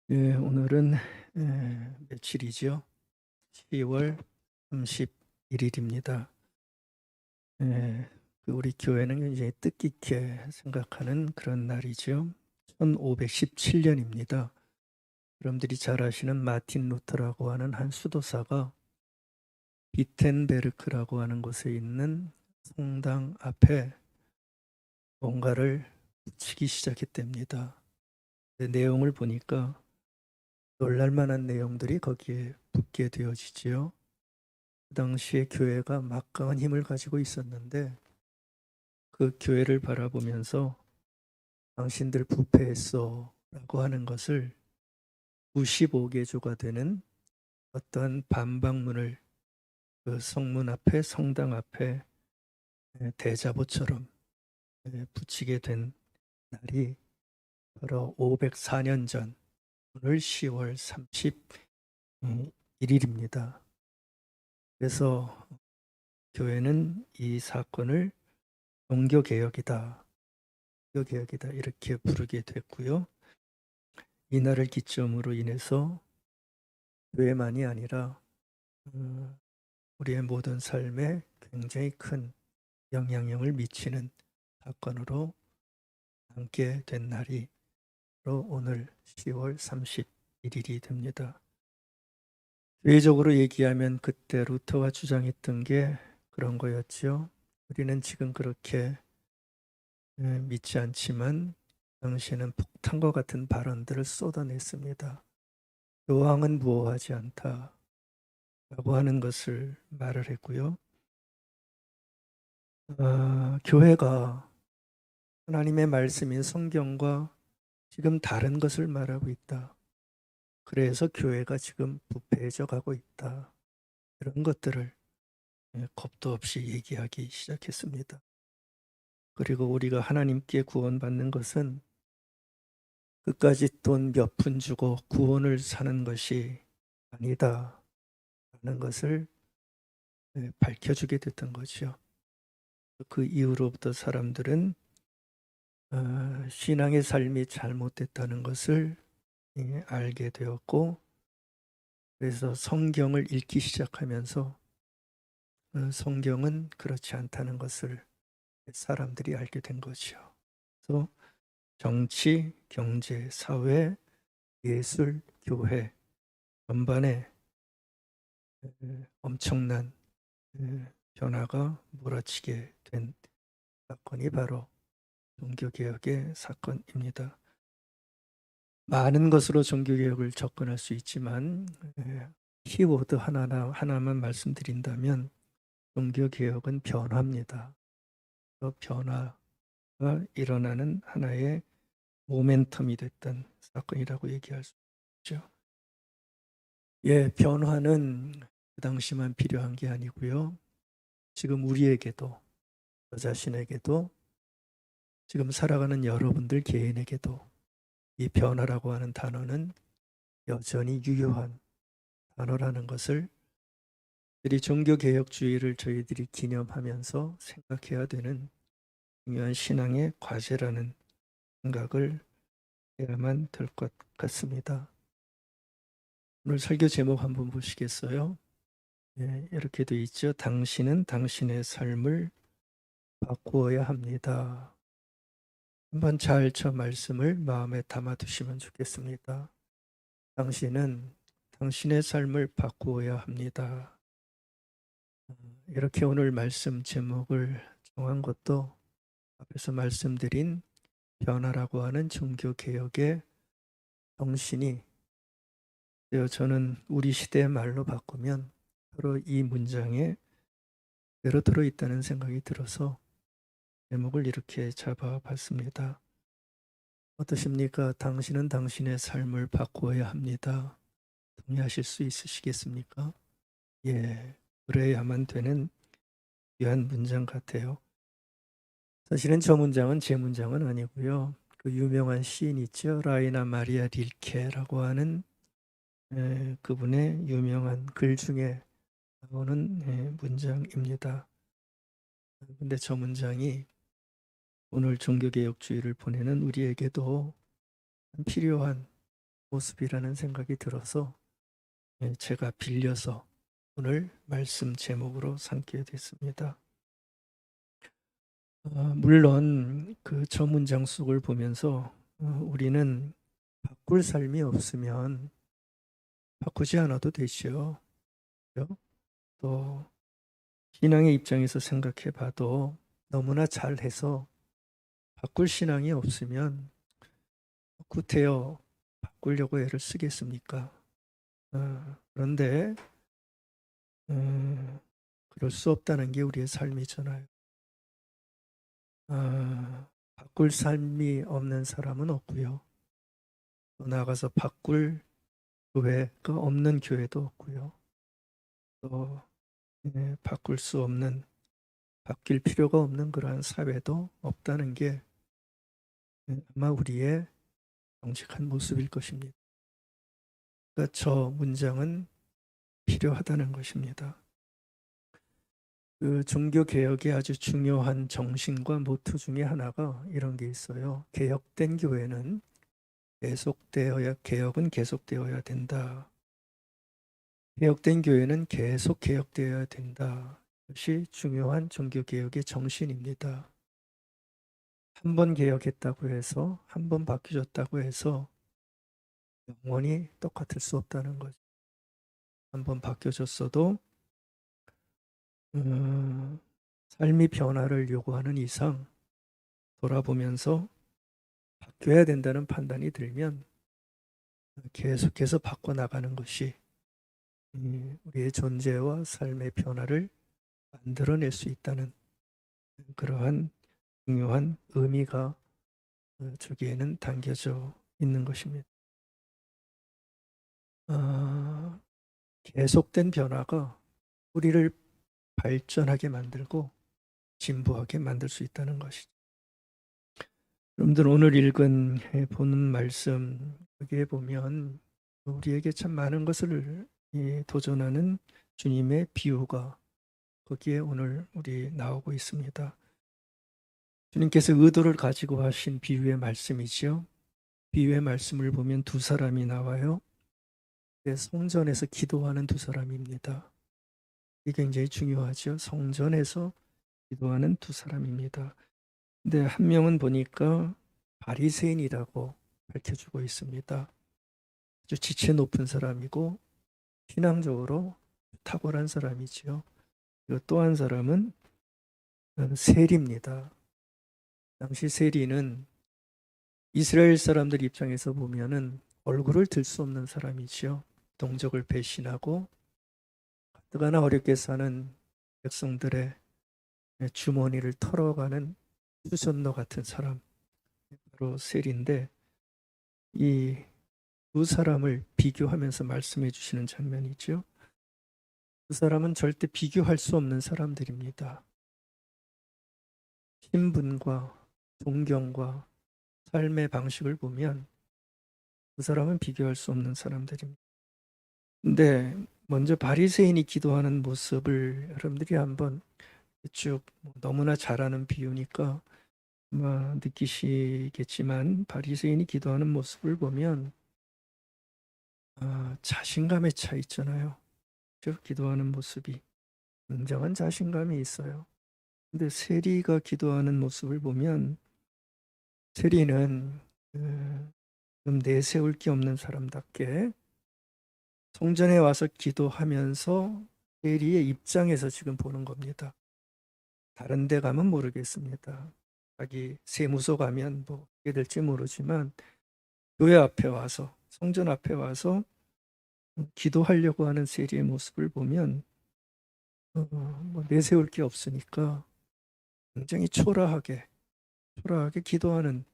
예, 오늘은 며칠이죠? 10월 31일입니다. 예, 우리 교회는 굉장히 뜻깊게 생각하는 그런 날이죠. 1517년입니다. 여러분들이 잘 아시는 마틴 루터라고 하는 한 수도사가 비텐베르크라고 하는 곳에 있는 성당 앞에 뭔가를 붙이기 시작했답니다. 내용을 보니까 놀랄만한 내용들이 거기에 붙게 되어지지요. 그 당시에 교회가 막강한 힘을 가지고 있었는데 그 교회를 바라보면서 당신들 부패했어 라고 하는 것을 95개조가 되는 어떠한 반박문을 그 성문 앞에 성당 앞에 대자보처럼 붙이게 된 날이 바로 504년 전 오늘 10월 31일입니다. 그래서 교회는 이 사건을 종교개혁이다. 종교개혁이다. 이렇게 부르게 됐고요. 이날을 기점으로 인해서 교회만이 아니라 우리의 모든 삶에 굉장히 큰 영향력을 미치는 사건으로 남게 된 날이 바로 오늘 10월 31일이 됩니다. 교회적으로 얘기하면 그때 루터가 주장했던 게 그런 거였죠. 우리는 지금 그렇게 믿지 않지만 당시에는 폭탄과 같은 발언들을 쏟아냈습니다. 교황은 무호하지 않다 라고 하는 것을 말을 했고요. 교회가 하나님의 말씀인 성경과 지금 다른 것을 말하고 있다. 그래서 교회가 지금 부패해져 가고 있다. 이런 것들을 겁도 없이 얘기하기 시작했습니다. 그리고 우리가 하나님께 구원받는 것은 끝까지 돈 몇 푼 주고 구원을 사는 것이 아니다 라는 것을 밝혀주게 됐던 거죠. 그 이후로부터 사람들은 신앙의 삶이 잘못됐다는 것을 알게 되었고, 그래서 성경을 읽기 시작하면서 성경은 그렇지 않다는 것을 사람들이 알게 된 거죠. 그래서 정치, 경제, 사회, 예술, 교회 전반에 엄청난 변화가 몰아치게 된 사건이 바로 종교개혁의 사건입니다. 많은 것으로 종교개혁을 접근할 수 있지만 키워드 하나만 말씀드린다면 종교개혁은 변화입니다. 변화가 일어나는 하나의 모멘텀이 됐던 사건이라고 얘기할 수 있죠. 예, 변화는 그 당시만 필요한 게 아니고요. 지금 우리에게도, 저 자신에게도, 지금 살아가는 여러분들 개인에게도 이 변화라고 하는 단어는 여전히 유효한 단어라는 것을 우리 종교개혁주의를 저희들이 기념하면서 생각해야 되는 중요한 신앙의 과제라는 생각을 해야만 될 것 같습니다. 오늘 설교 제목 한번 보시겠어요? 예, 이렇게 돼 있죠. 당신은 당신의 삶을 바꾸어야 합니다. 한번 잘 저 말씀을 마음에 담아두시면 좋겠습니다. 당신은 당신의 삶을 바꾸어야 합니다. 이렇게 오늘 말씀 제목을 정한 것도 앞에서 말씀드린 변화라고 하는 종교개혁의 정신이 저는 우리 시대의 말로 바꾸면 바로 이 문장에 그대로 들어있다는 생각이 들어서 제목을 이렇게 잡아봤습니다. 어떠십니까? 당신은 당신의 삶을 바꾸어야 합니다. 동의하실 수 있으시겠습니까? 예, 그래야만 되는 귀한 문장 같아요. 사실은 저 문장은 제 문장은 아니고요. 그 유명한 시인 있죠. 라이나 마리아 릴케라고 하는 그분의 유명한 글 중에 나오는 문장입니다. 근데 저 문장이 오늘 종교개혁주의를 보내는 우리에게도 필요한 모습이라는 생각이 들어서 제가 빌려서 오늘 말씀 제목으로 삼게 됐습니다. 물론 그 저 문장 속을 보면서 우리는 바꿀 삶이 없으면 바꾸지 않아도 되죠. 그죠? 또 신앙의 입장에서 생각해 봐도 너무나 잘해서 바꿀 신앙이 없으면 구태여 바꾸려고 애를 쓰겠습니까? 그런데 그럴 수 없다는 게 우리의 삶이잖아요. 바꿀 삶이 없는 사람은 없고요. 또 나아가서 바꿀 교회가 없는 교회도 없고요. 또 바꿀 수 없는, 바뀔 필요가 없는 그러한 사회도 없다는 게 아마 우리의 정직한 모습일 것입니다. 그러니까 저 문장은 필요하다는 것입니다. 그 종교 개혁의 아주 중요한 정신과 모토 중에 하나가 이런 게 있어요. 개혁된 교회는 개혁은 계속되어야 된다. 개혁된 교회는 계속 개혁되어야 된다. 이것이 중요한 종교 개혁의 정신입니다. 한 번 개혁했다고 해서, 한 번 바뀌어졌다고 해서 영원히 똑같을 수 없다는 거죠. 한 번 바뀌어졌어도 삶이 변화를 요구하는 이상 돌아보면서 바뀌어야 된다는 판단이 들면 계속해서 바꿔나가는 것이 우리의 존재와 삶의 변화를 만들어낼 수 있다는 그러한 중요한 의미가 저기에는 담겨져 있는 것입니다. 계속된 변화가 우리를 발전하게 만들고 진보하게 만들 수 있다는 것이죠. 여러분들 오늘 읽은 보는 말씀 여기에 보면 우리에게 참 많은 것을 도전하는 주님의 비유가 거기에 오늘 우리 나오고 있습니다. 주님께서 의도를 가지고 하신 비유의 말씀이죠. 비유의 말씀을 보면 두 사람이 나와요. 성전에서 기도하는 두 사람입니다. 이게 굉장히 중요하죠. 성전에서 기도하는 두 사람입니다. 근데 한 명은 보니까 바리새인이라고 밝혀주고 있습니다. 아주 지체 높은 사람이고 신앙적으로 탁월한 사람이지요. 그리고 또 한 사람은 세리입니다. 당시 세리는 이스라엘 사람들 입장에서 보면은 얼굴을 들 수 없는 사람이지요. 동족을 배신하고 가뜩이나 어렵게 사는 백성들의 주머니를 털어가는 수선노 같은 사람, 바로 세리인데 이 두 사람을 비교하면서 말씀해 주시는 장면이죠. 두 사람은 절대 비교할 수 없는 사람들입니다. 신분과 존경과 삶의 방식을 보면 두 사람은 비교할 수 없는 사람들입니다. 근데 먼저 바리새인이 기도하는 모습을 여러분들이 한번 쭉 너무나 잘 아는 비유니까 아마 느끼시겠지만 바리새인이 기도하는 모습을 보면 자신감에 차 있잖아요. 즉 기도하는 모습이 굉장한 자신감이 있어요. 근데 세리가 기도하는 모습을 보면 세리는 좀 내세울 게 없는 사람답게 성전에 와서 기도하면서 세리의 입장에서 지금 보는 겁니다. 다른 데 가면 모르겠습니다. 자기 세무소 가면 뭐 어떻게 될지 모르지만 교회 앞에 와서 성전 앞에 와서 기도하려고 하는 세리의 모습을 보면 뭐 내세울 게 없으니까 굉장히 초라하게 기도하는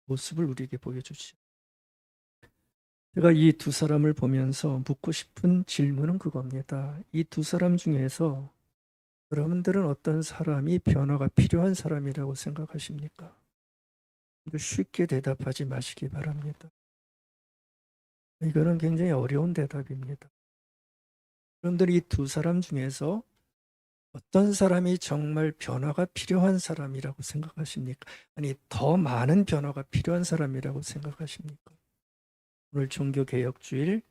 모습을 우리에게 보여주죠. 제가 이 두 사람을 보면서 묻고 싶은 질문은 그겁니다. 이 두 사람 중에서 여러분들은 어떤 사람이 변화가 필요한 사람이라고 생각하십니까? 쉽게 대답하지 마시기 바랍니다. 이거는 굉장히 어려운 대답입니다. 여러분들이 이 두 사람 중에서 어떤 사람이 정말 변화가 필요한 사람이라고 생각하십니까? 아니, 더 많은 변화가 필요한 사람이라고 생각하십니까? 오늘 종교개혁주일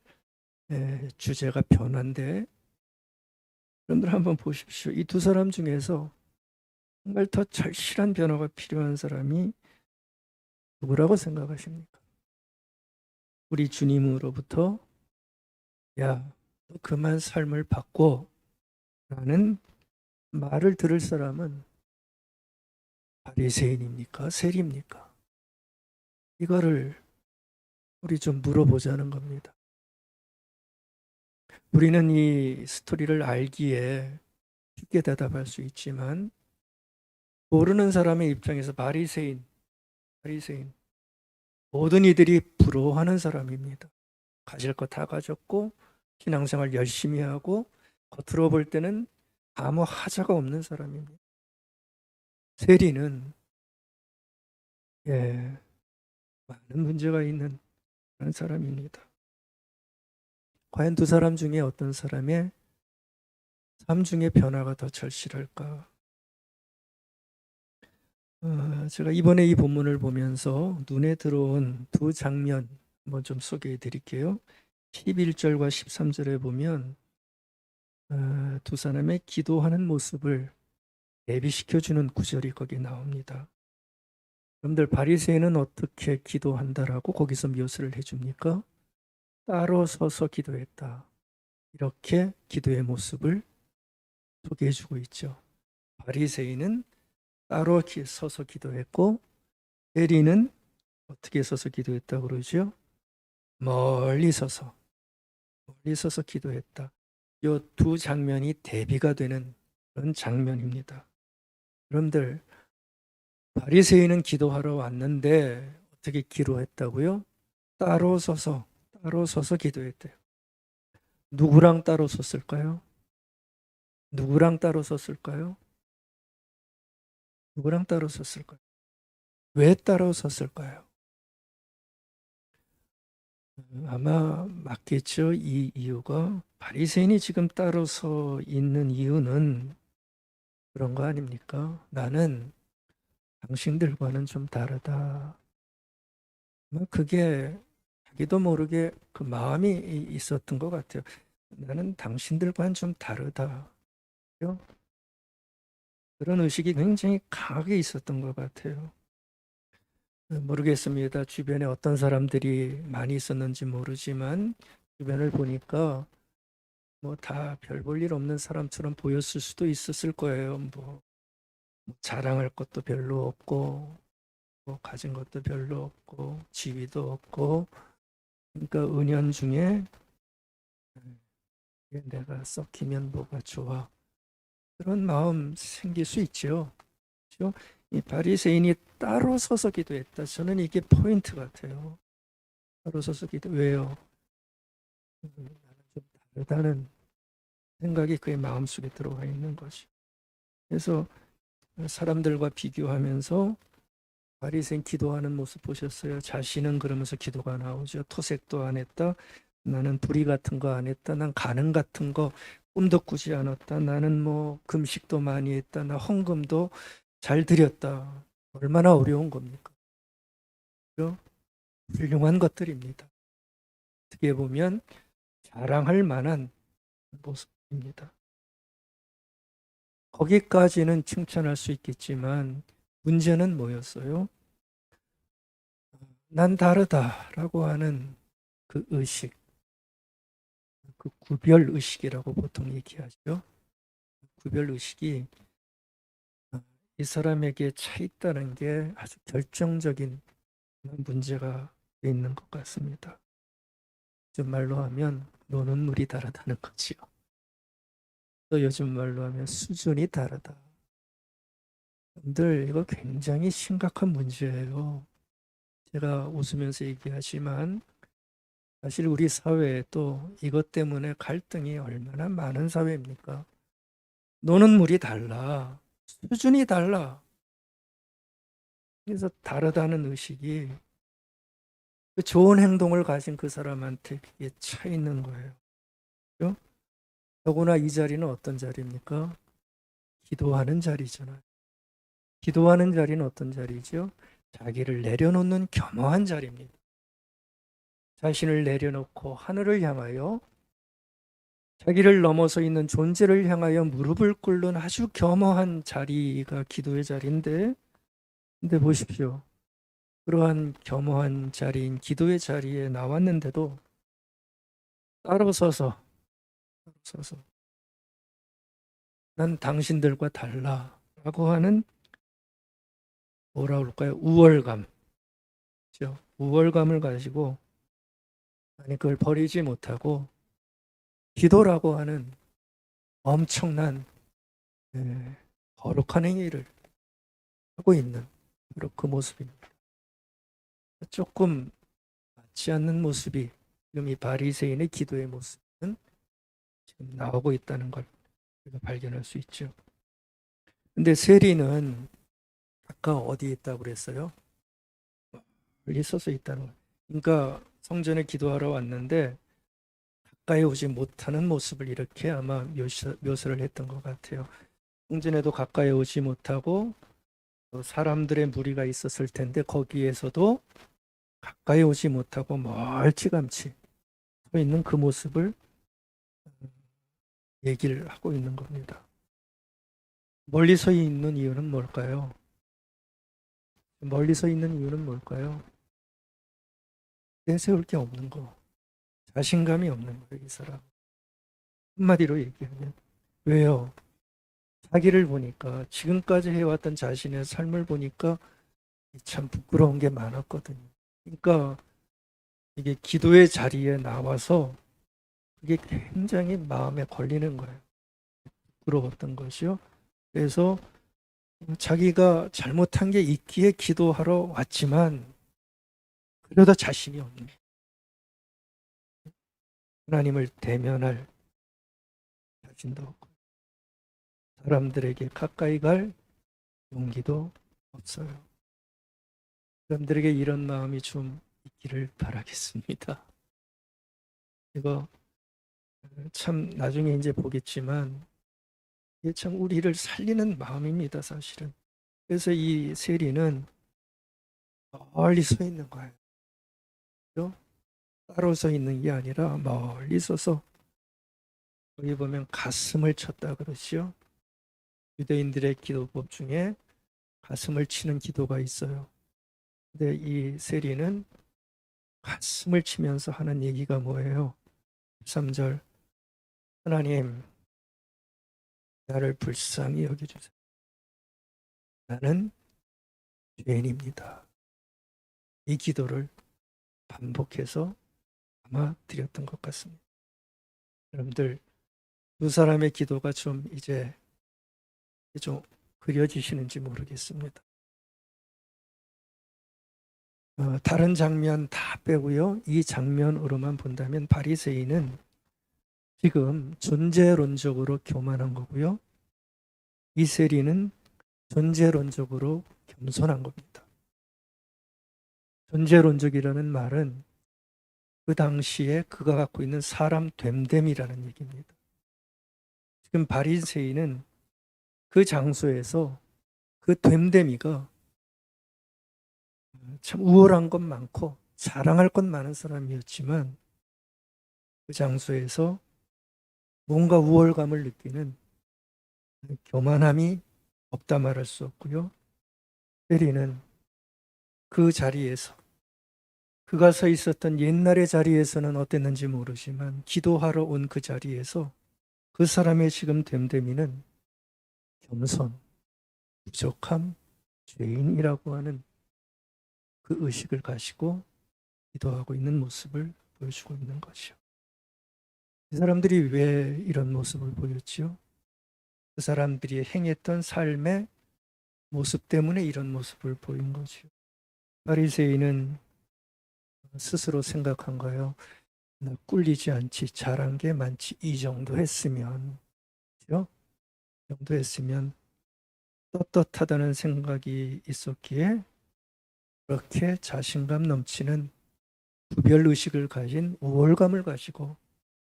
주제가 변화인데, 여러분들 한번 보십시오. 이 두 사람 중에서 정말 더 절실한 변화가 필요한 사람이 누구라고 생각하십니까? 우리 주님으로부터 야, 너 그만 삶을 바꿔 라는 말을 들을 사람은 바리새인입니까? 세리입니까? 이거를 우리 좀 물어보자는 겁니다. 우리는 이 스토리를 알기에 쉽게 대답할 수 있지만, 모르는 사람의 입장에서 바리새인, 모든 이들이 부러워하는 사람입니다. 가질 거 다 가졌고 신앙생활 열심히 하고 겉으로 볼 때는 아무 하자가 없는 사람입니다. 세리는 많은 문제가 있는 그런 사람입니다. 과연 두 사람 중에 어떤 사람의 삶 중에 변화가 더 절실할까? 제가 이번에 이 본문을 보면서 눈에 들어온 두 장면 한번 좀 소개해 드릴게요. 11절과 13절에 보면 두 사람의 기도하는 모습을 대비시켜주는 구절이 거기 나옵니다. 여러분들, 바리새인은 어떻게 기도한다라고 거기서 묘사를 해줍니까? 따로 서서 기도했다. 이렇게 기도의 모습을 소개해주고 있죠. 바리새인은 따로 서서 기도했고, 세리는 어떻게 서서 기도했다고 그러죠? 멀리 서서 기도했다. 이 두 장면이 대비가 되는 그런 장면입니다. 여러분들, 바리새인은 기도하러 왔는데 어떻게 기도했다고요? 따로 서서 기도했대요. 누구랑 따로 섰을까요? 누구랑 따로 섰을까요? 누구랑 따로 섰을까요? 왜 따로 섰을까요? 아마 맞겠죠. 이 이유가, 바리새인이 지금 따로 서 있는 이유는 그런 거 아닙니까? 나는 당신들과는 좀 다르다. 그게 자기도 모르게 그 마음이 있었던 것 같아요. 나는 당신들과는 좀 다르다. 그런 의식이 굉장히 강하게 있었던 것 같아요. 모르겠습니다. 주변에 어떤 사람들이 많이 있었는지 모르지만 주변을 보니까 뭐 다 별 볼 일 없는 사람처럼 보였을 수도 있었을 거예요. 뭐 자랑할 것도 별로 없고, 뭐 가진 것도 별로 없고, 지위도 없고, 그러니까 은연중에 내가 썩히면 뭐가 좋아, 그런 마음 생길 수 있죠. 그렇죠? 이 바리새인이 따로 서서 기도했다. 저는 이게 포인트 같아요. 따로 서서 기도. 왜요? 나는 좀 다르다는 생각이 그의 마음속에 들어와 있는 거죠. 그래서 사람들과 비교하면서 바리새인 기도하는 모습 보셨어요? 자신은 그러면서 기도가 나오죠. 토색도 안 했다. 나는 불의 같은 거 안 했다. 난 가능 같은 거 꿈도 꾸지 않았다. 나는 뭐 금식도 많이 했다. 나 헌금도 잘 드렸다. 얼마나 어려운 겁니까? 그죠? 훌륭한 것들입니다. 어떻게 보면 자랑할 만한 모습입니다. 거기까지는 칭찬할 수 있겠지만 문제는 뭐였어요? 난 다르다라고 하는 그 의식, 그 구별 의식이라고 보통 얘기하죠. 구별 의식이 이 사람에게 차 있다는 게 아주 결정적인 문제가 있는 것 같습니다. 요즘 말로 하면 노는 물이 다르다는 거지요. 또 요즘 말로 하면 수준이 다르다. 여러분들, 이거 굉장히 심각한 문제예요. 제가 웃으면서 얘기하지만 사실 우리 사회에도 이것 때문에 갈등이 얼마나 많은 사회입니까? 노는 물이 달라. 수준이 달라. 그래서 다르다는 의식이 그 좋은 행동을 가진 그 사람한테 그게 차 있는 거예요. 그렇죠? 더구나 이 자리는 어떤 자리입니까? 기도하는 자리잖아요. 기도하는 자리는 어떤 자리죠? 자기를 내려놓는 겸허한 자리입니다. 자신을 내려놓고 하늘을 향하여 자기를 넘어서 있는 존재를 향하여 무릎을 꿇는 아주 겸허한 자리가 기도의 자리인데, 근데 보십시오. 그러한 겸허한 자리인 기도의 자리에 나왔는데도 따로 서서 난 당신들과 달라라고 하는 뭐라 그럴까요? 우월감, 그렇죠? 우월감을 가지고 아니 그걸 버리지 못하고 기도라고 하는 엄청난 거룩한 행위를 하고 있는 바로 그 모습입니다. 조금 맞지 않는 모습이 지금 이 바리새인의 기도의 모습은 지금 나오고 있다는 걸 우리가 발견할 수 있죠. 근데 세리는 아까 어디에 있다고 그랬어요? 멀리 서서 있다는 거예요. 그러니까 성전에 기도하러 왔는데 가까이 오지 못하는 모습을 이렇게 아마 묘사를 했던 것 같아요. 성전에도 가까이 오지 못하고 사람들의 무리가 있었을 텐데 거기에서도 가까이 오지 못하고 멀찌감치 서 있는 그 모습을 얘기를 하고 있는 겁니다. 멀리 서 있는 이유는 뭘까요? 멀리 서 있는 이유는 뭘까요? 내세울 게 없는 거. 자신감이 없는 거예요, 이 사람. 한마디로 얘기하면. 왜요? 자기를 보니까, 지금까지 해왔던 자신의 삶을 보니까 참 부끄러운 게 많았거든요. 그러니까 이게 기도의 자리에 나와서 그게 굉장히 마음에 걸리는 거예요. 부끄러웠던 것이요. 그래서 자기가 잘못한 게 있기에 기도하러 왔지만 그러다 자신이 없는 거예요. 하나님을 대면할 자신도 없고 사람들에게 가까이 갈 용기도 없어요. 사람들에게 이런 마음이 좀 있기를 바라겠습니다. 이거 참 나중에 이제 보겠지만 이게 참 우리를 살리는 마음입니다, 사실은. 그래서 이 세리는 멀리 서 있는 거예요. 그죠? 따로 서 있는 게 아니라 멀리 서서 여기 보면 가슴을 쳤다 그러시죠. 유대인들의 기도법 중에 가슴을 치는 기도가 있어요. 근데 이 세리는 가슴을 치면서 하는 얘기가 뭐예요? 3절 하나님 나를 불쌍히 여겨주세요. 나는 죄인입니다. 이 기도를 반복해서 아마 드렸던 것 같습니다. 여러분들 두 사람의 기도가 좀 이제 좀 그려지시는지 모르겠습니다. 다른 장면 다 빼고요. 이 장면으로만 본다면 바리새인은 지금 존재론적으로 교만한 거고요. 이 세리는 존재론적으로 겸손한 겁니다. 존재론적이라는 말은 그 당시에 그가 갖고 있는 사람 됨됨이라는 얘기입니다. 지금 바리새인은 그 장소에서 그 됨됨이가 참 우월한 것 많고 자랑할 것 많은 사람이었지만 그 장소에서 뭔가 우월감을 느끼는 교만함이 없다 말할 수 없고요. 세리는 그 자리에서 그가 서 있었던 옛날의 자리에서는 어땠는지 모르지만 기도하러 온 그 자리에서 그 사람의 지금 됨됨이는 겸손, 부족함, 죄인이라고 하는 그 의식을 가지고 기도하고 있는 모습을 보여주고 있는 것이요. 이 사람들이 왜 이런 모습을 보였지요? 그 사람들이 행했던 삶의 모습 때문에 이런 모습을 보인 거죠. 바리새인은 스스로 생각한 거예요. 나 꿀리지 않지, 잘한 게 많지, 이 정도 했으면, 그죠? 이 정도 했으면 떳떳하다는 생각이 있었기에 그렇게 자신감 넘치는 구별의식을 가진 우월감을 가지고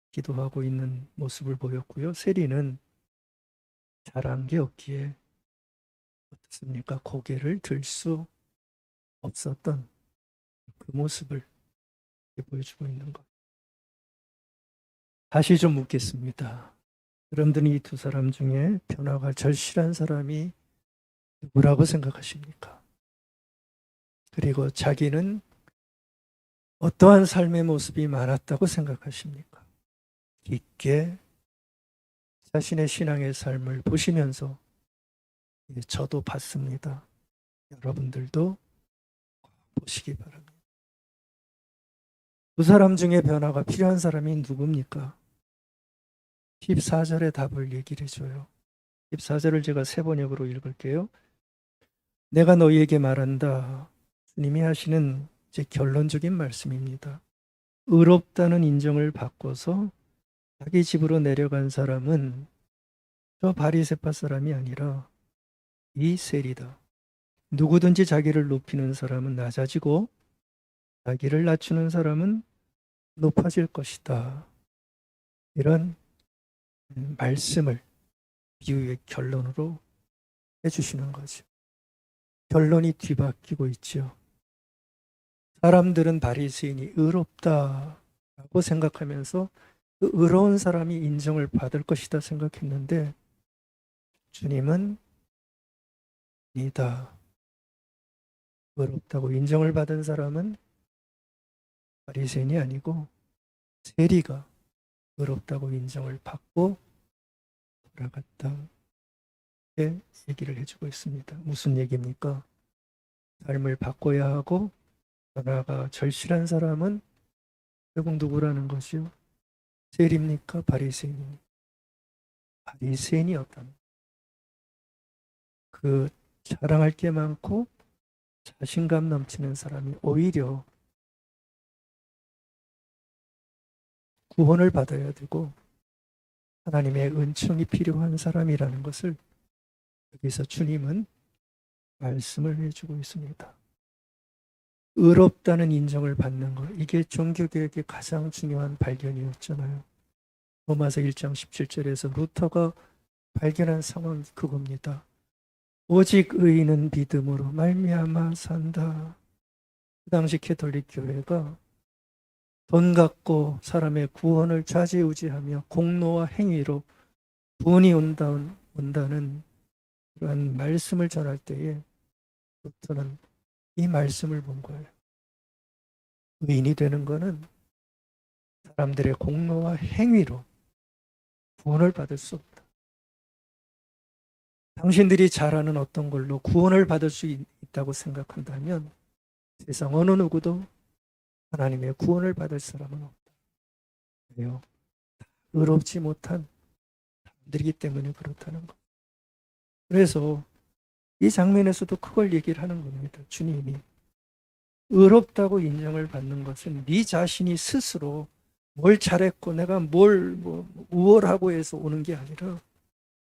기도하고 있는 모습을 보였고요. 세리는 잘한 게 없기에 어떻습니까? 고개를 들 수 없었던 그 모습을 보여주고 있는 것. 다시 좀 묻겠습니다. 여러분들은 이 두 사람 중에 변화가 절실한 사람이 누구라고 생각하십니까? 그리고 자기는 어떠한 삶의 모습이 많았다고 생각하십니까? 깊게 자신의 신앙의 삶을 보시면서 저도 봤습니다. 여러분들도 보시기 바랍니다. 두 사람 중에 변화가 필요한 사람이 누굽니까? 14절의 답을 얘기를 해줘요. 14절을 제가 세 번역으로 읽을게요. 내가 너희에게 말한다. 주님이 하시는 제 결론적인 말씀입니다. 의롭다는 인정을 바꿔서 자기 집으로 내려간 사람은 저 바리새파 사람이 아니라 이 셀이다. 누구든지 자기를 높이는 사람은 낮아지고 자기를 낮추는 사람은 높아질 것이다. 이런 말씀을 비유의 결론으로 해주시는 거죠. 결론이 뒤바뀌고 있죠. 사람들은 바리새인이 의롭다라고 생각하면서 그 의로운 사람이 인정을 받을 것이다 생각했는데 주님은 아니다. 의롭다고 인정을 받은 사람은 바리새인이 아니고 세리가 의롭다고 인정을 받고 돌아갔다. 이렇게 얘기를 해주고 있습니다. 무슨 얘기입니까? 삶을 바꿔야 하고 변화가 절실한 사람은 결국 누구라는 것이요? 세리입니까? 바리새인입니까? 바리새인이었다는 그 자랑할 게 많고 자신감 넘치는 사람이 오히려 구원을 받아야 되고 하나님의 은총이 필요한 사람이라는 것을 여기서 주님은 말씀을 해주고 있습니다. 의롭다는 인정을 받는 것, 이게 종교개혁의 가장 중요한 발견이었잖아요. 로마서 1장 17절에서 루터가 발견한 상황이 그겁니다. 오직 의인은 믿음으로 말미암아 산다. 그 당시 캐톨릭 교회가 돈 갖고 사람의 구원을 좌지우지하며 공로와 행위로 구원이 온다는 그러한 말씀을 전할 때에 루터는 이 말씀을 본 거예요. 의인이 되는 것은 사람들의 공로와 행위로 구원을 받을 수 없다. 당신들이 잘하는 어떤 걸로 구원을 받을 수 있다고 생각한다면 세상 어느 누구도 하나님의 구원을 받을 사람은 없다. 왜요? 의롭지 못한 사람들이기 때문에 그렇다는 것. 그래서 이 장면에서도 그걸 얘기를 하는 겁니다. 주님이 의롭다고 인정을 받는 것은 네 자신이 스스로 뭘 잘했고 내가 뭘 우월하고 해서 오는 게 아니라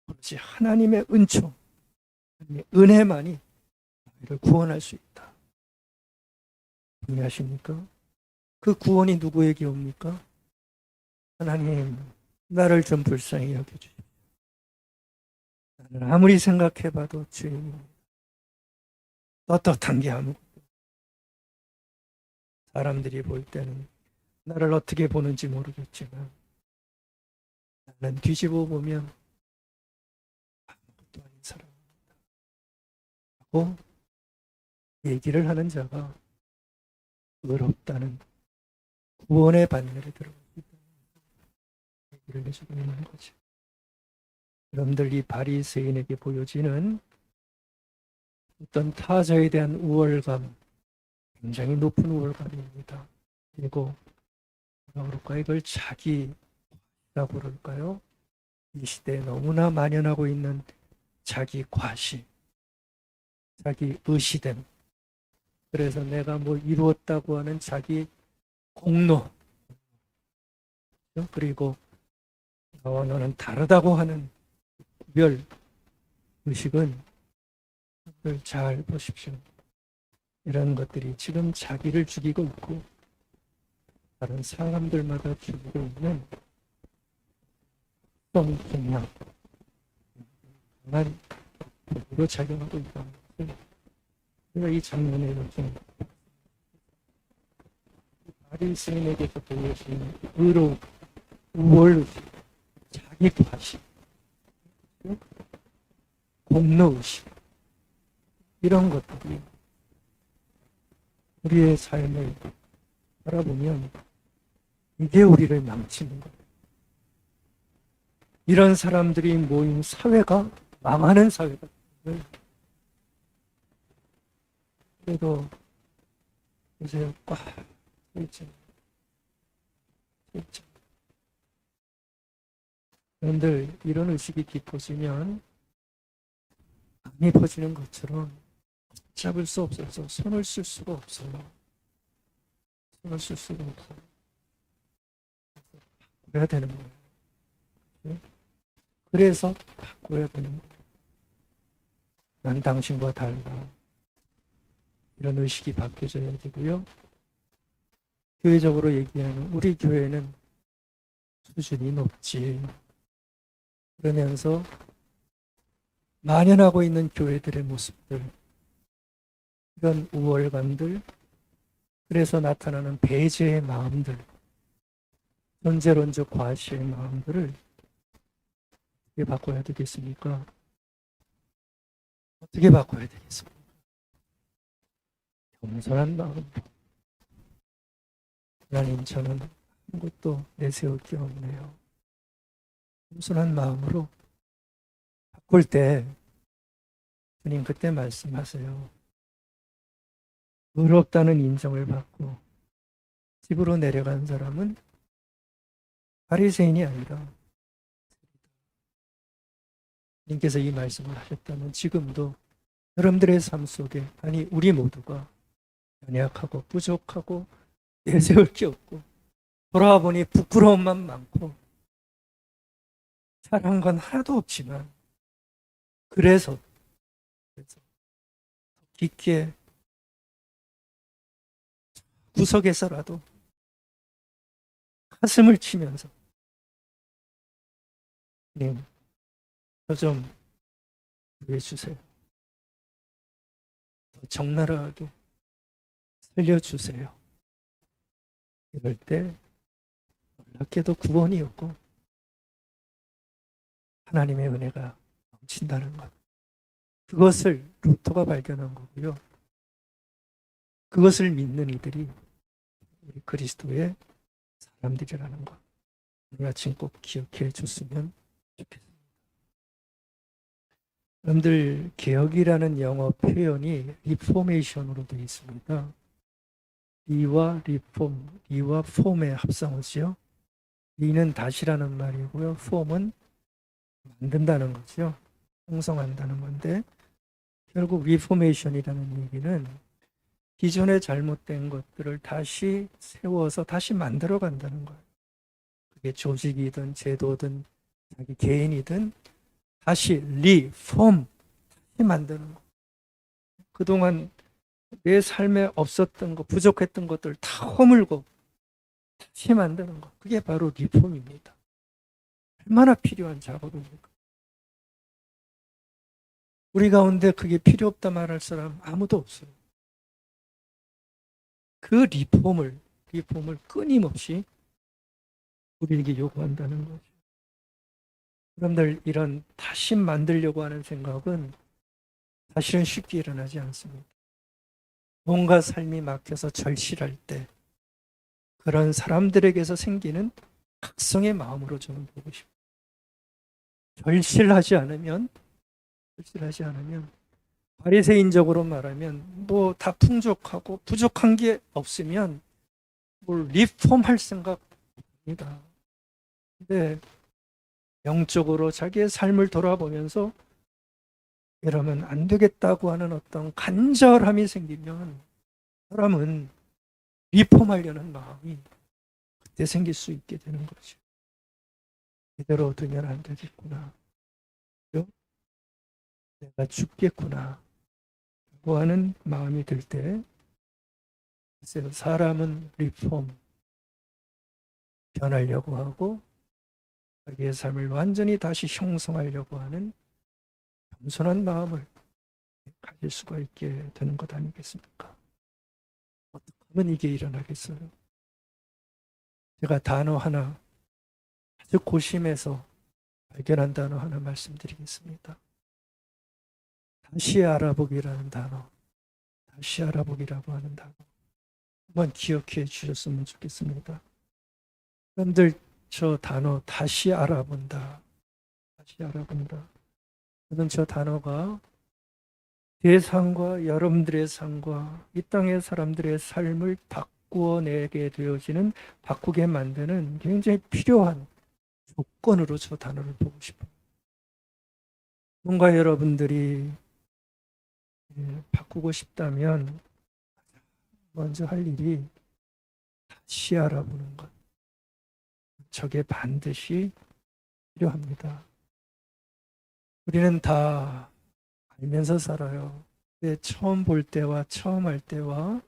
오로지 하나님의 은총, 하나님의 은혜만이 너희를 구원할 수 있다. 동의하십니까? 그 구원이 누구에게 옵니까? 하나님, 나를 좀 불쌍히 여겨주십시오. 나는 아무리 생각해봐도 주님입니다. 떳떳한 게 아무것도. 사람들이 볼 때는 나를 어떻게 보는지 모르겠지만 나는 뒤집어 보면 아무것도 아닌 사람입니다. 하고 얘기를 하는 자가 의롭다는 구원의 반열에 들어가기 때문에 얘기를 해주고 있는 거죠. 여러분들 이 바리새인에게 보여지는 어떤 타자에 대한 우월감, 굉장히 높은 우월감입니다. 그리고 뭐라 그럴까요? 이걸 자기라고 그럴까요? 이 시대에 너무나 만연하고 있는 자기 과시, 자기 의시됨. 그래서 내가 뭘 이루었다고 하는 자기 공로, 그리고 나와 너는 다르다고 하는 구별 의식은 잘 보십시오. 이런 것들이 지금 자기를 죽이고 있고 다른 사람들마다 죽이고 있는 성경향, 강한 법으로 작용하고 있다는 것을 제가 이 장면에 좀 바리새인에게서 보여지는 의로움, 우월의식, 자기 과시, 공로의식, 이런 것들이 우리의 삶을 바라보면 이게 우리를 망치는 거예요. 이런 사람들이 모인 사회가 망하는 사회가 돼요. 그래도 요새 여러분들 이런 의식이 깊어지면 암이 퍼지는 것처럼 잡을 수 없어서 손을 쓸 수가 없어요. 손을 쓸 수가 없어요. 바꿔야 되는 거예요. 그래서 바꿔야 되는 거예요. 난 당신과 달라. 이런 의식이 바뀌어져야 되고요. 교회적으로 얘기하는 우리 교회는 수준이 높지. 그러면서 만연하고 있는 교회들의 모습들, 이런 우월감들, 그래서 나타나는 배제의 마음들, 존재론적 과시의 마음들을 어떻게 바꿔야 되겠습니까? 어떻게 바꿔야 되겠습니까? 겸손한 마음. 하나님, 저는 아무것도 내세울 게 없네요. 겸손한 마음으로 바꿀 때 주님 그때 말씀하세요. 의롭다는 인정을 받고 집으로 내려간 사람은 바리새인이 아니라 주님께서 이 말씀을 하셨다면 지금도 여러분들의 삶 속에, 아니 우리 모두가 연약하고 부족하고 내세울 게 없고 돌아와 보니 부끄러움만 많고 잘한 건 하나도 없지만 그래서 깊게 구석에서라도 가슴을 치면서 주님, 저 좀 구해주세요. 더 적나라하게 살려주세요. 이럴 때 놀랍게도 구원이 없고 하나님의 은혜가 넘친다는 것. 그것을 루터가 발견한 거고요. 그것을 믿는 이들이 우리 그리스도의 사람들이라는 것. 오늘 아침 꼭 기억해 줬으면 좋겠습니다. 여러분들, 개혁이라는 영어 표현이 리포메이션으로 되어 있습니다. 리와 리폼, 리와 폼의 합성어지요. 리는 다시라는 말이고요. 폼은 만든다는 거죠. 형성한다는 건데, 결국 리포메이션이라는 얘기는 기존에 잘못된 것들을 다시 세워서 다시 만들어 간다는 거예요. 그게 조직이든 제도든 자기 개인이든 다시 리폼, 다시 만드는 거. 그동안 내 삶에 없었던 것, 부족했던 것들 다 허물고 다시 만드는 거. 그게 바로 리폼입니다. 얼마나 필요한 작업입니까? 우리 가운데 그게 필요 없다 말할 사람 아무도 없어요. 그 리폼을 끊임없이 우리에게 요구한다는 거죠. 여러분들, 이런 다시 만들려고 하는 생각은 사실은 쉽게 일어나지 않습니다. 뭔가 삶이 막혀서 절실할 때 그런 사람들에게서 생기는 각성의 마음으로 저는 보고 싶어요. 절실하지 않으면 바리새인적으로 말하면 뭐 다 풍족하고 부족한 게 없으면 뭘 리폼할 생각 없습니다. 근데 영적으로 자기의 삶을 돌아보면서 이러면 안 되겠다고 하는 어떤 간절함이 생기면 사람은 리폼하려는 마음이 그때 생길 수 있게 되는 거죠. 이대로 두면 안 되겠구나. 내가 죽겠구나 라고 하는 마음이 들 때, 사람은 리폼, 변하려고 하고 자기의 삶을 완전히 다시 형성하려고 하는 겸손한 마음을 가질 수가 있게 되는 것 아니겠습니까? 어떻게 하면 이게 일어나겠어요? 제가 단어 하나, 아주 고심해서 발견한 단어 하나 말씀드리겠습니다. 다시 알아보기라는 단어, 다시 알아보기라고 하는 단어. 한번 기억해 주셨으면 좋겠습니다. 여러분들, 저 단어 다시 알아본다. 다시 알아본다. 저는 저 단어가 제 삶과 여러분들의 삶과 이 땅의 사람들의 삶을 바꾸어내게 되어지는, 바꾸게 만드는 굉장히 필요한 조건으로 저 단어를 보고 싶어요. 뭔가 여러분들이 바꾸고 싶다면 먼저 할 일이 다시 알아보는 것. 저게 반드시 필요합니다. 우리는 다 알면서 살아요. 근데 처음 볼 때와 처음 할 때와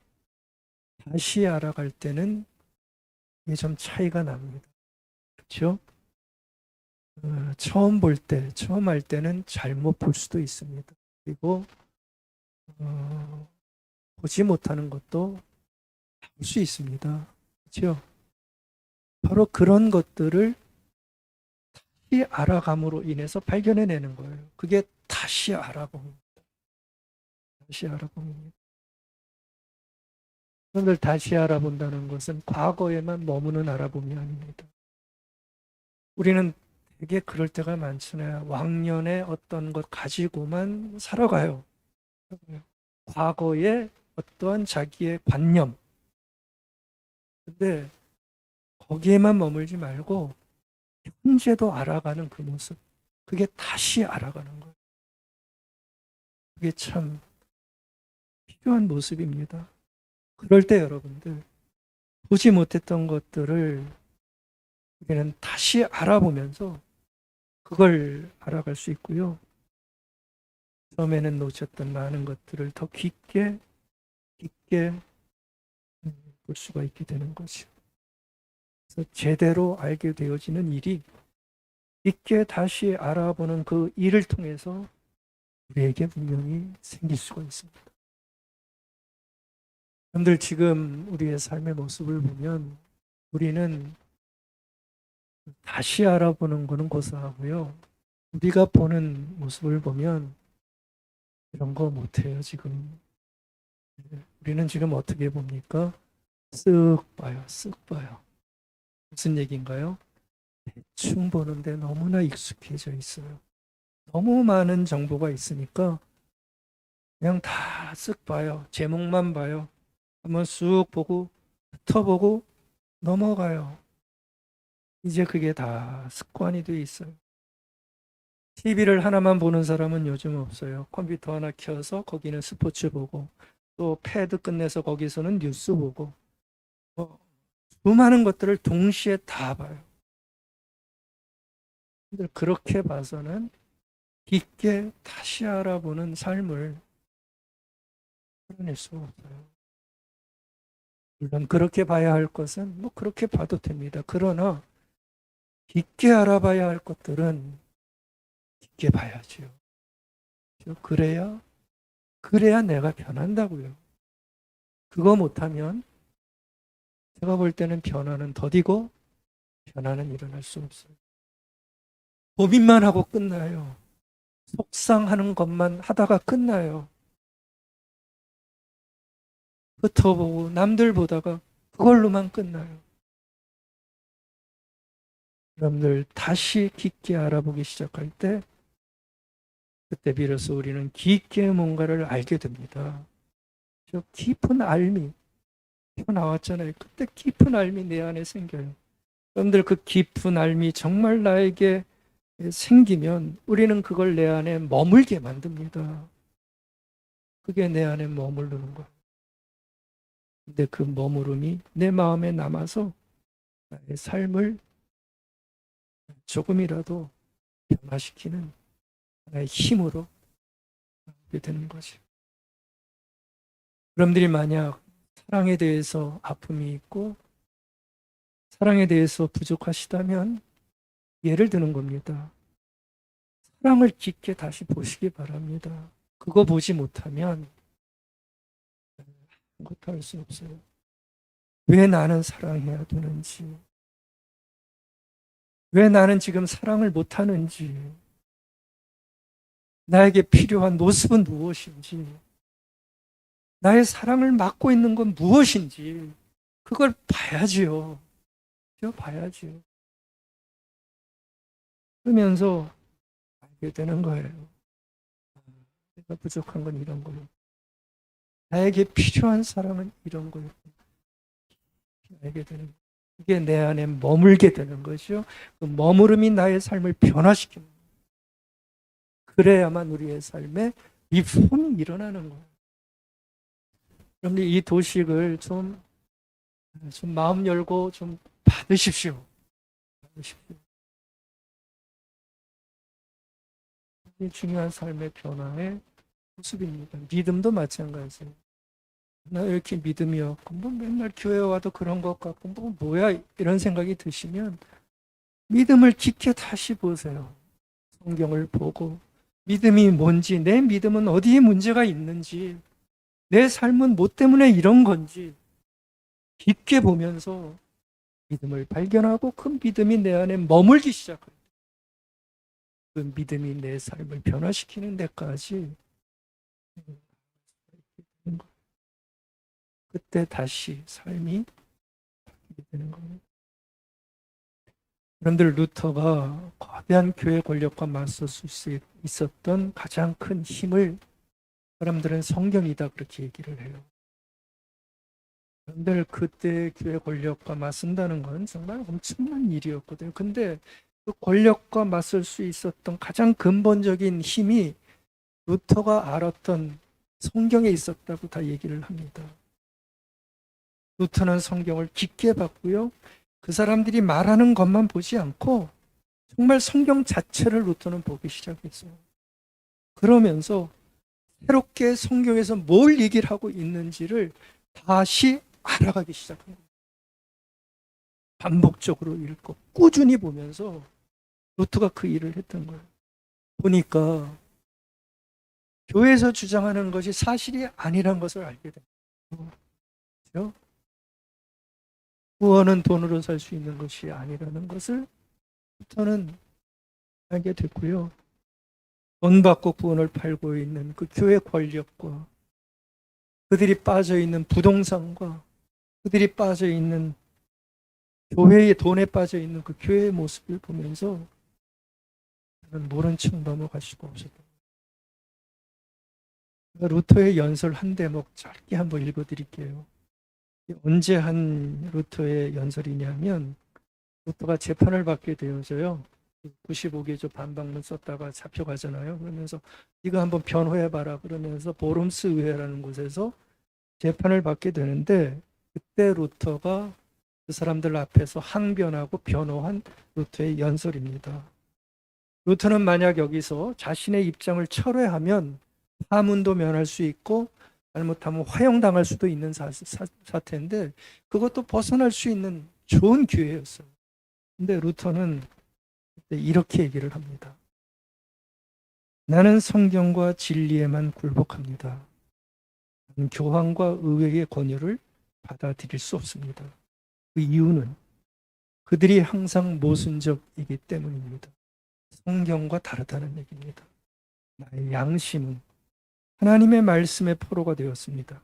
다시 알아갈 때는 이게 좀 차이가 납니다. 그렇죠? 처음 볼 때, 처음 할 때는 잘못 볼 수도 있습니다. 그리고 보지 못하는 것도 볼 수 있습니다. 그렇죠? 바로 그런 것들을 다시 알아감으로 인해서 발견해내는 거예요. 그게 다시 알아봅니다. 다시 알아봅니다. 그런데 다시 알아본다는 것은 과거에만 머무는 알아봄이 아닙니다. 우리는 되게 그럴 때가 많잖아요. 왕년에 어떤 것 가지고만 살아가요. 과거의 어떠한 자기의 관념. 근데 거기에만 머물지 말고 현재도 알아가는 그 모습. 그게 다시 알아가는 거예요. 그게 참 필요한 모습입니다. 그럴 때 여러분들, 보지 못했던 것들을 우리는 다시 알아보면서 그걸 알아갈 수 있고요. 처음에는 놓쳤던 많은 것들을 더 깊게 볼 수가 있게 되는 거죠. 그래서 제대로 알게 되어지는 일이, 깊게 다시 알아보는 그 일을 통해서 우리에게 분명히 생길 수가 있습니다. 여러분들, 지금 우리의 삶의 모습을 보면 우리는 다시 알아보는 것은 고사하고요. 우리가 보는 모습을 보면 이런 거 못해요, 지금. 우리는 지금 어떻게 봅니까? 쓱 봐요, 쓱 봐요. 무슨 얘기인가요? 대충 보는데 너무나 익숙해져 있어요. 너무 많은 정보가 있으니까 그냥 다 쓱 봐요. 제목만 봐요. 한번 쑥 보고 훑어보고 넘어가요. 이제 그게 다 습관이 돼 있어요. TV를 하나만 보는 사람은 요즘 없어요. 컴퓨터 하나 켜서 거기는 스포츠 보고, 또 패드 끝내서 거기서는 뉴스 보고, 뭐 수많은 것들을 동시에 다 봐요. 그렇게 봐서는 깊게 다시 알아보는 삶을 풀어낼 수가 없어요. 물론 그렇게 봐야 할 것은 뭐 그렇게 봐도 됩니다. 그러나 깊게 알아봐야 할 것들은 깊게 봐야죠. 그래야 내가 변한다고요. 그거 못하면 제가 볼 때는 변화는 더디고 변화는 일어날 수 없어요. 고민만 하고 끝나요. 속상하는 것만 하다가 끝나요. 흩어보고 남들 보다가 그걸로만 끝나요. 여러분들, 다시 깊게 알아보기 시작할 때 그때 비로소 우리는 깊게 뭔가를 알게 됩니다. 저 깊은 알미 나왔잖아요. 그때 깊은 알미 내 안에 생겨요. 여러분들, 그 깊은 알미 정말 나에게 생기면 우리는 그걸 내 안에 머물게 만듭니다. 그게 내 안에 머무르는 거예요. 근데 그 머무름이 내 마음에 남아서 나의 삶을 조금이라도 변화시키는 하나의 힘으로 하게 되는 거죠. 여러분들이 만약 사랑에 대해서 아픔이 있고 사랑에 대해서 부족하시다면 예를 드는 겁니다. 사랑을 깊게 다시 보시기 바랍니다. 그거 보지 못하면 아무것도 할 수 없어요. 왜 나는 사랑해야 되는지, 왜 나는 지금 사랑을 못하는지, 나에게 필요한 모습은 무엇인지, 나의 사랑을 막고 있는 건 무엇인지, 그걸 봐야지요. 봐야지요. 그러면서 알게 되는 거예요. 내가 부족한 건 이런 거예요. 나에게 필요한 사랑은 이런 거예요. 알게 되는 거예요. 그게 내 안에 머물게 되는 거죠. 그 머무름이 나의 삶을 변화시키는 거예요. 그래야만 우리의 삶에 리폼이 일어나는 거예요. 여러분들 이 도식을 좀 마음 열고 좀 받으십시오. 받으십시오. 이 중요한 삶의 변화의 모습입니다. 믿음도 마찬가지예요. 나 왜 이렇게 믿음이 없고 뭐 맨날 교회 와도 그런 것 같고 뭐 뭐야 이런 생각이 드시면 믿음을 깊게 다시 보세요. 성경을 보고 믿음이 뭔지, 내 믿음은 어디에 문제가 있는지, 내 삶은 뭐 때문에 이런 건지 깊게 보면서 믿음을 발견하고 그 믿음이 내 안에 머물기 시작합니다. 그 믿음이 내 삶을 변화시키는 데까지 그때 다시 삶이 바뀌게 되는 겁니다. 여러분들 루터가 거대한 교회 권력과 맞설 수 있었던 가장 큰 힘을 사람들은 성경이다 그렇게 얘기를 해요. 여러분들 그때 교회 권력과 맞선다는 건 정말 엄청난 일이었거든요. 근데 그 권력과 맞설 수 있었던 가장 근본적인 힘이 루터가 알았던 성경에 있었다고 다 얘기를 합니다. 루터는 성경을 깊게 봤고요. 그 사람들이 말하는 것만 보지 않고 정말 성경 자체를 루터는 보기 시작했어요. 그러면서 새롭게 성경에서 뭘 얘기를 하고 있는지를 다시 알아가기 시작한 거예요. 반복적으로 읽고 꾸준히 보면서 루터가 그 일을 했던 거예요. 보니까 교회에서 주장하는 것이 사실이 아니란 것을 알게 됩니다. 그렇죠? 구원은 돈으로 살 수 있는 것이 아니라는 것을 루터는 알게 됐고요. 돈 받고 구원을 팔고 있는 그 교회 권력과 그들이 빠져 있는 부동산과 그들이 빠져 있는 교회의 돈에 빠져 있는 그 교회의 모습을 보면서 저는 모른 척 넘어갈 수가 없었다. 루터의 연설 한 대목 짧게 한번 읽어드릴게요. 언제 한 루터의 연설이냐면 루터가 재판을 받게 되어져요. 95개조 반박문 썼다가 잡혀가잖아요. 그러면서 이거 한번 변호해봐라 그러면서 보름스 의회라는 곳에서 재판을 받게 되는데 그때 루터가 그 사람들 앞에서 항변하고 변호한 루터의 연설입니다. 루터는 만약 여기서 자신의 입장을 철회하면 파문도 면할 수 있고 잘못하면 화형당할 수도 있는 사태인데 그것도 벗어날 수 있는 좋은 기회였어요. 근데 루터는 이렇게 얘기를 합니다. 나는 성경과 진리에만 굴복합니다. 교황과 의회의 권유를 받아들일 수 없습니다. 그 이유는 그들이 항상 모순적이기 때문입니다. 성경과 다르다는 얘기입니다. 나의 양심은 하나님의 말씀의 포로가 되었습니다.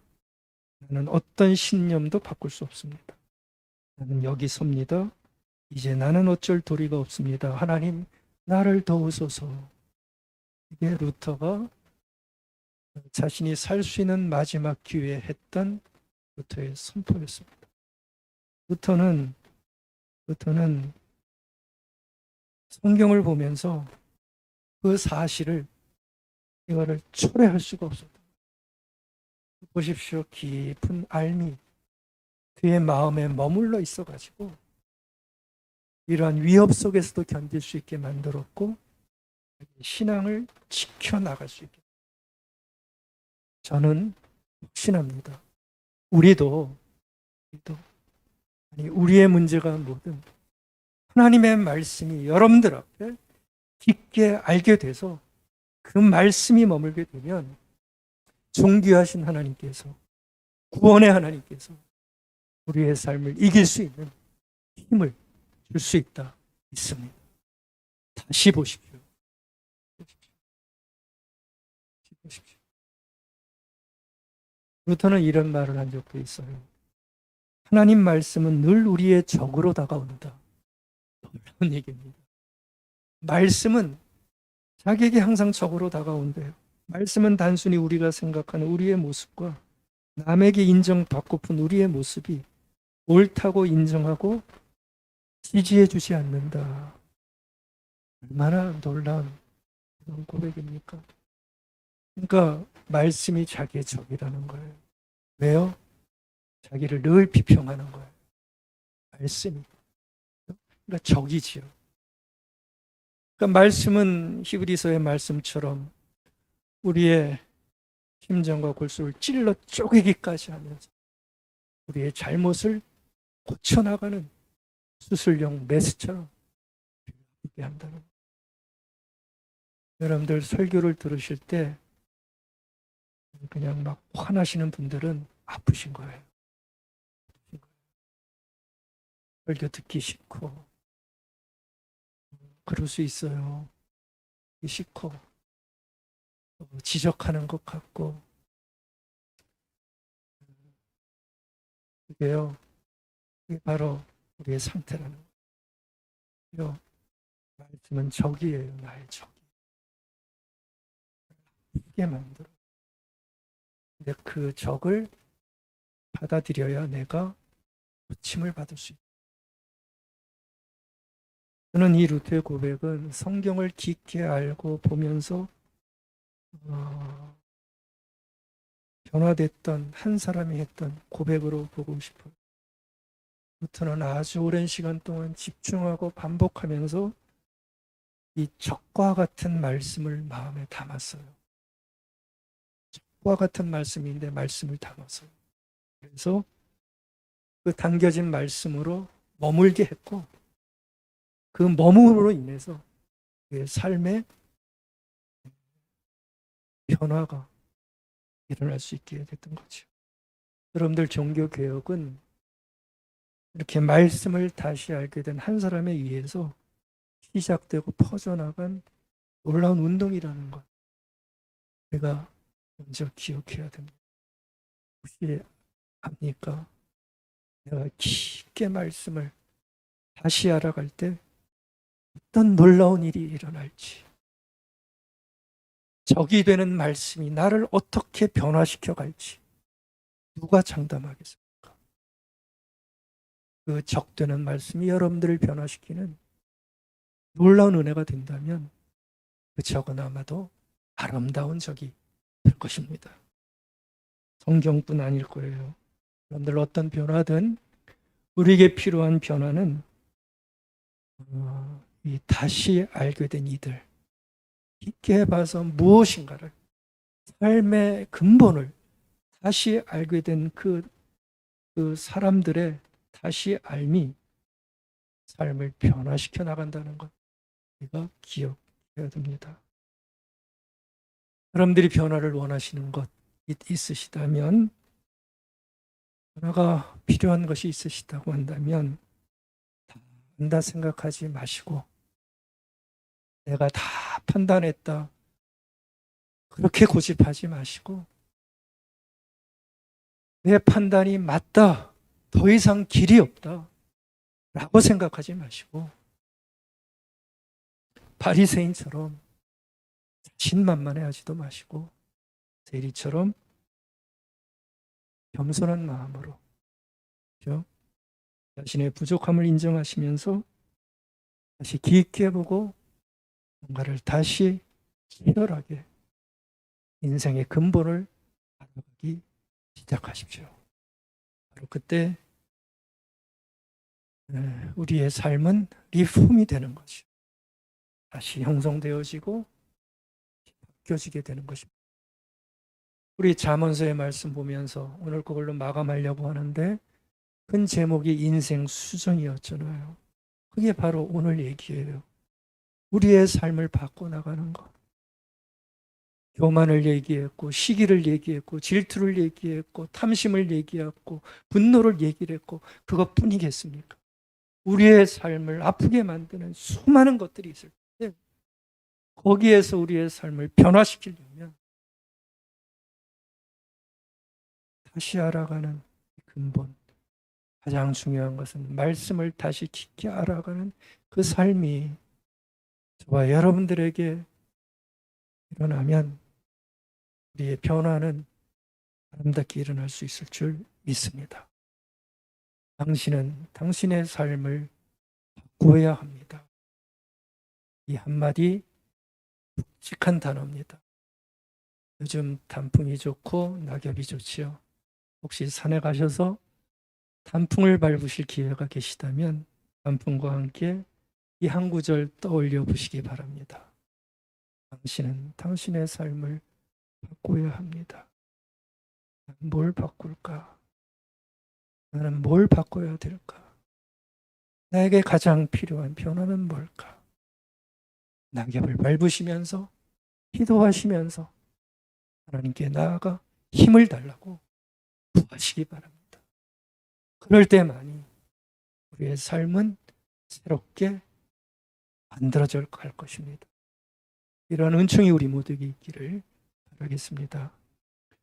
나는 어떤 신념도 바꿀 수 없습니다. 나는 여기 섭니다. 이제 나는 어쩔 도리가 없습니다. 하나님, 나를 도우소서. 이게 루터가 자신이 살 수 있는 마지막 기회에 했던 루터의 선포였습니다. 루터는 성경을 보면서 그 사실을 이거를 초래할 수가 없었다. 보십시오. 깊은 알미 그의 마음에 머물러 있어가지고 이러한 위협 속에서도 견딜 수 있게 만들었고 신앙을 지켜나갈 수 있게. 저는 확신합니다. 우리도 아니 우리의 문제가 뭐든 하나님의 말씀이 여러분들 앞에 깊게 알게 돼서 그 말씀이 머물게 되면 존귀하신 하나님께서 구원의 하나님께서 우리의 삶을 이길 수 있는 힘을 줄 수 있다 믿습니다. 다시 보십시오. 보십시오. 루터는 이런 말을 한 적도 있어요. 하나님 말씀은 늘 우리의 적으로 다가온다. 놀라운 얘기입니다. 말씀은 자기에게 항상 적으로 다가온대요. 말씀은 단순히 우리가 생각하는 우리의 모습과 남에게 인정받고픈 우리의 모습이 옳다고 인정하고 지지해 주지 않는다. 얼마나 놀라운 그런 고백입니까? 그러니까 말씀이 자기의 적이라는 거예요. 왜요? 자기를 늘 비평하는 거예요. 말씀이. 그러니까 적이지요. 그러니까 말씀은 히브리서의 말씀처럼 우리의 심정과 골수를 찔러 쪼개기까지 하면서 우리의 잘못을 고쳐나가는 수술용 메스처럼 하게 한다는 거예요. 여러분들 설교를 들으실 때 그냥 막 화나시는 분들은 아프신 거예요. 설교 듣기 싫고 그럴 수 있어요. 듣기 싫고 지적하는 것 같고 그게요. 그게 바로 우리의 상태라는 거예요. 말씀은 적이에요. 나의 적이. 이게 만들어. 근데 그 적을 받아들여야 내가 고침을 받을 수 있다. 저는 이 루트의 고백은 성경을 깊게 알고 보면서 변화됐던 한 사람이 했던 고백으로 보고 싶어요. 루트는 아주 오랜 시간 동안 집중하고 반복하면서 이 적과 같은 말씀을 마음에 담았어요. 적과 같은 말씀인데 말씀을 담았어요. 그래서 그 당겨진 말씀으로 머물게 했고 그 머물음으로 인해서 그의 삶의 변화가 일어날 수 있게 됐던 거죠. 여러분들 종교개혁은 이렇게 말씀을 다시 알게 된 한 사람에 의해서 시작되고 퍼져나간 놀라운 운동이라는 것 우리가 먼저 기억해야 됩니다. 혹시 압니까? 내가 깊게 말씀을 다시 알아갈 때 어떤 놀라운 일이 일어날지 적이 되는 말씀이 나를 어떻게 변화시켜 갈지 누가 장담하겠습니까? 그 적되는 말씀이 여러분들을 변화시키는 놀라운 은혜가 된다면 그 적은 아마도 아름다운 적이 될 것입니다. 성경뿐 아닐 거예요. 여러분들 어떤 변화든 우리에게 필요한 변화는 이 다시 알게 된 이들 깊게 봐서 무엇인가를 삶의 근본을 다시 알게 된 그 사람들의 다시 알미 삶을 변화시켜 나간다는 것 우리가 기억해야 됩니다. 여러분들이 변화를 원하시는 것 있으시다면 변화가 필요한 것이 있으시다고 한다면 다 안다 생각하지 마시고 내가 다 판단했다 그렇게 고집하지 마시고 내 판단이 맞다 더 이상 길이 없다 라고 생각하지 마시고 바리새인처럼 자신만만해하지도 마시고 세리처럼 겸손한 마음으로 그렇죠? 자신의 부족함을 인정하시면서 다시 깊게 보고 뭔가를 다시 치열하게 인생의 근본을 알아가기 시작하십시오. 바로 그때 우리의 삶은 리폼이 되는 거죠. 다시 형성되어지고 바뀌어지게 되는 것입니다. 우리 잠언서의 말씀 보면서 오늘 그걸로 마감하려고 하는데 큰 제목이 인생 수정이었잖아요. 그게 바로 오늘 얘기예요. 우리의 삶을 바꿔나가는 것. 교만을 얘기했고 시기를 얘기했고 질투를 얘기했고 탐심을 얘기했고 분노를 얘기를 했고 그것뿐이겠습니까? 우리의 삶을 아프게 만드는 수많은 것들이 있을 거기에서 우리의 삶을 변화시키려면 다시 알아가는 근본, 가장 중요한 것은 말씀을 다시 깊게 알아가는 그 삶이 저와 여러분들에게 일어나면 우리의 변화는 아름답게 일어날 수 있을 줄 믿습니다. 당신은 당신의 삶을 바꾸어야 합니다. 이 한마디 묵직한 단어입니다. 요즘 단풍이 좋고 낙엽이 좋지요. 혹시 산에 가셔서 단풍을 밟으실 기회가 계시다면 단풍과 함께 이 한 구절 떠올려 보시기 바랍니다. 당신은 당신의 삶을 바꿔야 합니다. 뭘 바꿀까? 나는 뭘 바꿔야 될까? 나에게 가장 필요한 변화는 뭘까? 낙엽을 밟으시면서 기도하시면서 하나님께 나아가 힘을 달라고 구하시기 바랍니다. 그럴 때만이 우리의 삶은 새롭게 만들어져 갈 것입니다. 이런 은총이 우리 모두에게 있기를 바라겠습니다.